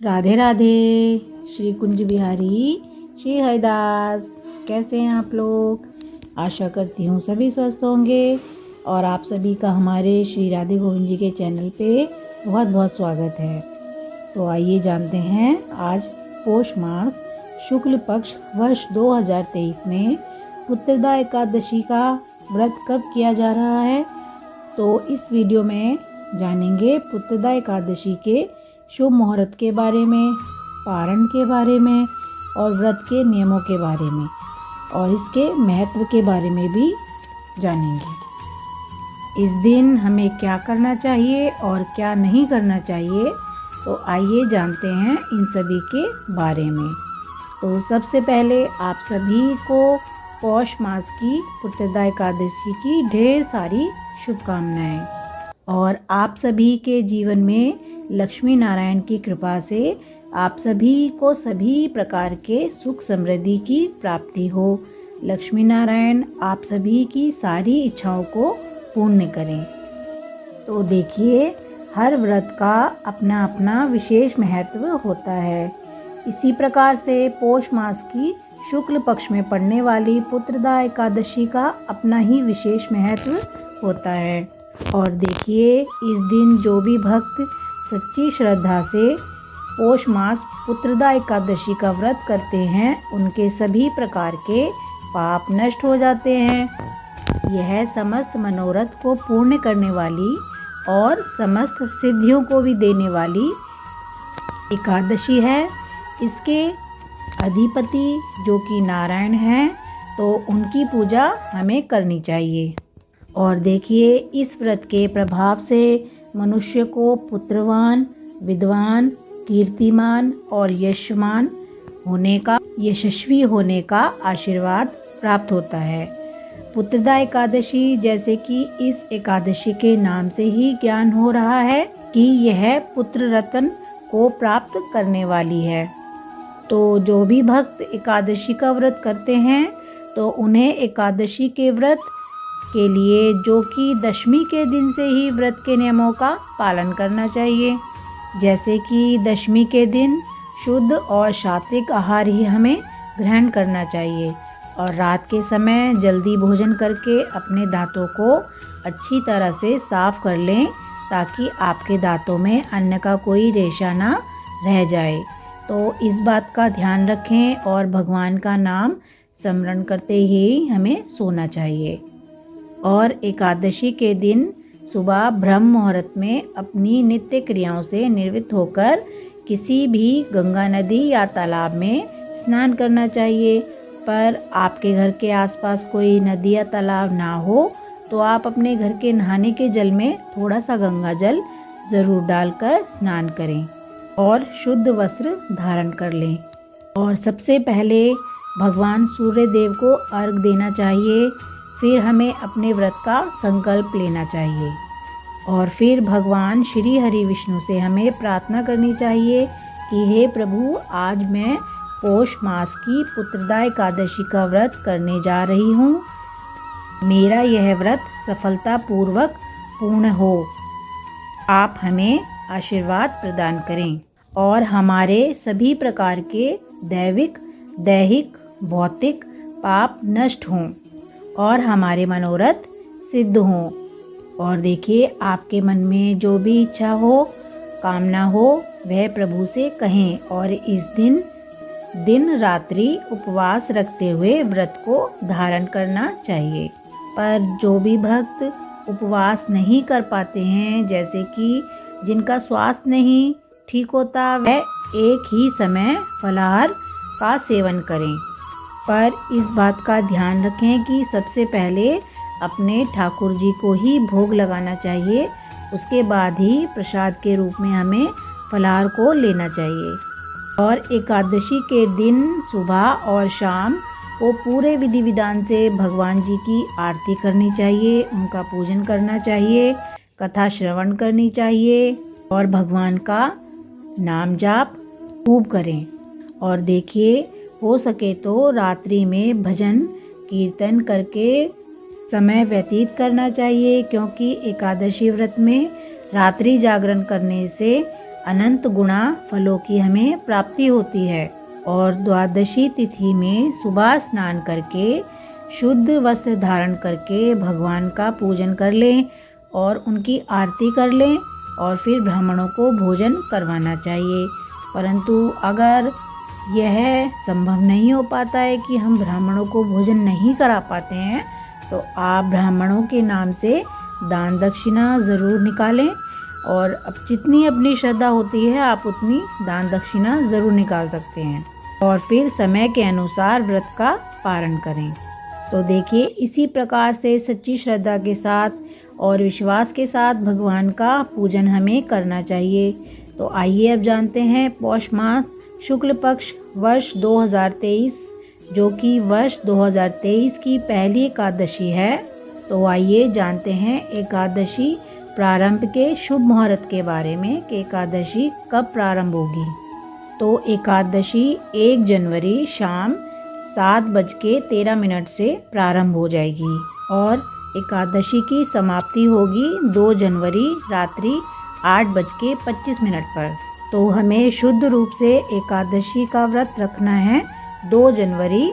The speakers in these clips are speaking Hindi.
राधे राधे। श्री कुंज बिहारी श्री हरिदास। कैसे हैं आप लोग? आशा करती हूँ सभी स्वस्थ होंगे और आप सभी का हमारे श्री राधे गोविंद जी के चैनल पे बहुत बहुत स्वागत है। तो आइए जानते हैं आज पौष मास शुक्ल पक्ष वर्ष 2023 में पुत्रदा एकादशी का व्रत कब किया जा रहा है। तो इस वीडियो में जानेंगे पुत्रदा एकादशी के शुभ मुहूर्त के बारे में, पारण के बारे में और व्रत के नियमों के बारे में और इसके महत्व के बारे में भी जानेंगे। इस दिन हमें क्या करना चाहिए और क्या नहीं करना चाहिए, तो आइए जानते हैं इन सभी के बारे में। तो सबसे पहले आप सभी को पौष मास की पुत्रदा एकादशी की ढेर सारी शुभकामनाएं और आप सभी के जीवन में लक्ष्मी नारायण की कृपा से आप सभी को सभी प्रकार के सुख समृद्धि की प्राप्ति हो। लक्ष्मी नारायण आप सभी की सारी इच्छाओं को पूर्ण करें। तो देखिए, हर व्रत का अपना अपना विशेष महत्व होता है। इसी प्रकार से पौष मास की शुक्ल पक्ष में पड़ने वाली पुत्रदा एकादशी का अपना ही विशेष महत्व होता है। और देखिए, इस दिन जो भी भक्त सच्ची श्रद्धा से पौष मास पुत्रदा एकादशी का व्रत करते हैं, उनके सभी प्रकार के पाप नष्ट हो जाते हैं। यह समस्त मनोरथ को पूर्ण करने वाली और समस्त सिद्धियों को भी देने वाली एकादशी है। इसके अधिपति जो कि नारायण हैं, तो उनकी पूजा हमें करनी चाहिए। और देखिए, इस व्रत के प्रभाव से मनुष्य को पुत्रवान, विद्वान, कीर्तिमान और यशस्वी होने का आशीर्वाद प्राप्त होता है। पुत्रदा एकादशी, जैसे कि इस एकादशी के नाम से ही ज्ञान हो रहा है कि यह पुत्र रत्न को प्राप्त करने वाली है। तो जो भी भक्त एकादशी का व्रत करते हैं, तो उन्हें एकादशी के व्रत के लिए, जो कि दशमी के दिन से ही व्रत के नियमों का पालन करना चाहिए। जैसे कि दशमी के दिन शुद्ध और सात्विक आहार ही हमें ग्रहण करना चाहिए और रात के समय जल्दी भोजन करके अपने दांतों को अच्छी तरह से साफ कर लें, ताकि आपके दांतों में अन्न का कोई रेशा ना रह जाए। तो इस बात का ध्यान रखें और भगवान का नाम स्मरण करते ही हमें सोना चाहिए। और एकादशी के दिन सुबह ब्रह्म मुहूर्त में अपनी नित्य क्रियाओं से निवृत्त होकर किसी भी गंगा नदी या तालाब में स्नान करना चाहिए। पर आपके घर के आसपास कोई नदी या तालाब ना हो, तो आप अपने घर के नहाने के जल में थोड़ा सा गंगा जल ज़रूर डालकर स्नान करें और शुद्ध वस्त्र धारण कर लें। और सबसे पहले भगवान सूर्य देव को अर्घ देना चाहिए। फिर हमें अपने व्रत का संकल्प लेना चाहिए और फिर भगवान श्री हरि विष्णु से हमें प्रार्थना करनी चाहिए कि हे प्रभु, आज मैं पौष मास की पुत्रदा एकादशी का व्रत करने जा रही हूँ। मेरा यह व्रत सफलतापूर्वक पूर्ण हो। आप हमें आशीर्वाद प्रदान करें और हमारे सभी प्रकार के दैविक, दैहिक, भौतिक पाप नष्ट हों और हमारे मनोरथ सिद्ध हों। और देखिए, आपके मन में जो भी इच्छा हो, कामना हो, वह प्रभु से कहें और इस दिन रात्रि उपवास रखते हुए व्रत को धारण करना चाहिए। पर जो भी भक्त उपवास नहीं कर पाते हैं, जैसे कि जिनका स्वास्थ्य नहीं ठीक होता, वह एक ही समय फलाहार का सेवन करें। पर इस बात का ध्यान रखें कि सबसे पहले अपने ठाकुर जी को ही भोग लगाना चाहिए, उसके बाद ही प्रसाद के रूप में हमें फलाहार को लेना चाहिए। और एकादशी के दिन सुबह और शाम को पूरे विधि विधान से भगवान जी की आरती करनी चाहिए, उनका पूजन करना चाहिए, कथा श्रवण करनी चाहिए और भगवान का नाम जाप खूब करें। और देखिए, हो सके तो रात्रि में भजन कीर्तन करके समय व्यतीत करना चाहिए, क्योंकि एकादशी व्रत में रात्रि जागरण करने से अनंत गुणा फलों की हमें प्राप्ति होती है। और द्वादशी तिथि में सुबह स्नान करके शुद्ध वस्त्र धारण करके भगवान का पूजन कर लें और उनकी आरती कर लें और फिर ब्राह्मणों को भोजन करवाना चाहिए। परंतु अगर यह संभव नहीं हो पाता है कि हम ब्राह्मणों को भोजन नहीं करा पाते हैं, तो आप ब्राह्मणों के नाम से दान दक्षिणा ज़रूर निकालें और अब जितनी अपनी श्रद्धा होती है आप उतनी दान दक्षिणा ज़रूर निकाल सकते हैं और फिर समय के अनुसार व्रत का पारण करें। तो देखिए, इसी प्रकार से सच्ची श्रद्धा के साथ और विश्वास के साथ भगवान का पूजन हमें करना चाहिए। तो आइए अब जानते हैं पौष मास शुक्ल पक्ष वर्ष 2023 जो कि वर्ष 2023 की पहली एकादशी है। तो आइए जानते हैं एकादशी प्रारंभ के शुभ मुहूर्त के बारे में कि एकादशी कब प्रारंभ होगी। तो एकादशी 1 जनवरी शाम 7:13 से प्रारंभ हो जाएगी और एकादशी की समाप्ति होगी 2 जनवरी रात्रि 8:25 पर। तो हमें शुद्ध रूप से एकादशी का व्रत रखना है 2 जनवरी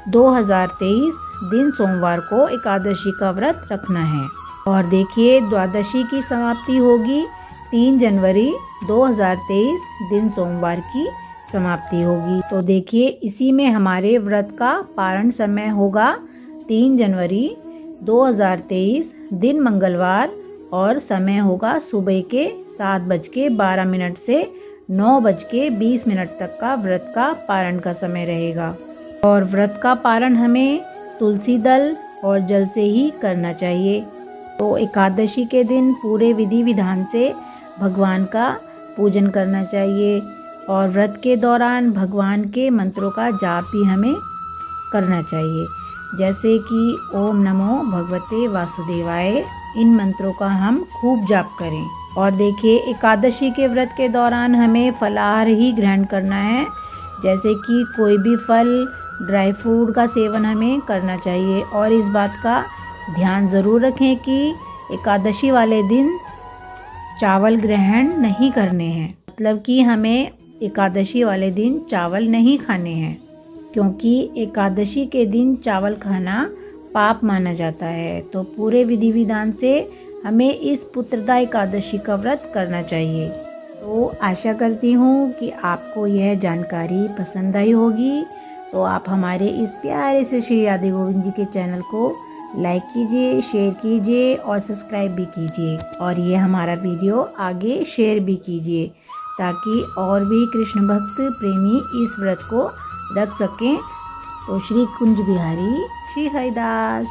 2023 दिन सोमवार को एकादशी का व्रत रखना है। और देखिए, द्वादशी की समाप्ति होगी 3 जनवरी 2023 दिन सोमवार की समाप्ति होगी। तो देखिए, इसी में हमारे व्रत का पारण समय होगा 3 जनवरी 2023 दिन मंगलवार और समय होगा सुबह के 7:12 से 9:20 तक का व्रत का पारण का समय रहेगा। और व्रत का पारण हमें तुलसी दल और जल से ही करना चाहिए। तो एकादशी के दिन पूरे विधि विधान से भगवान का पूजन करना चाहिए और व्रत के दौरान भगवान के मंत्रों का जाप भी हमें करना चाहिए, जैसे कि ओम नमो भगवते वासुदेवाय। इन मंत्रों का हम खूब जाप करें। और देखिए, एकादशी के व्रत के दौरान हमें फलाहार ही ग्रहण करना है, जैसे कि कोई भी फल, ड्राई फ्रूट का सेवन हमें करना चाहिए। और इस बात का ध्यान ज़रूर रखें कि एकादशी वाले दिन चावल ग्रहण नहीं करने हैं, मतलब कि हमें एकादशी वाले दिन चावल नहीं खाने हैं, क्योंकि एकादशी के दिन चावल खाना पाप माना जाता है। तो पूरे विधि विधान से हमें इस पुत्रदा एकादशी का व्रत करना चाहिए। तो आशा करती हूँ कि आपको यह जानकारी पसंद आई होगी। तो आप हमारे इस प्यारे से श्री राधे गोविंद जी के चैनल को लाइक कीजिए, शेयर कीजिए और सब्सक्राइब भी कीजिए और ये हमारा वीडियो आगे शेयर भी कीजिए ताकि और भी कृष्ण भक्त प्रेमी इस व्रत को रख सकें। तो श्री कुंज बिहारी श्री हरिदास।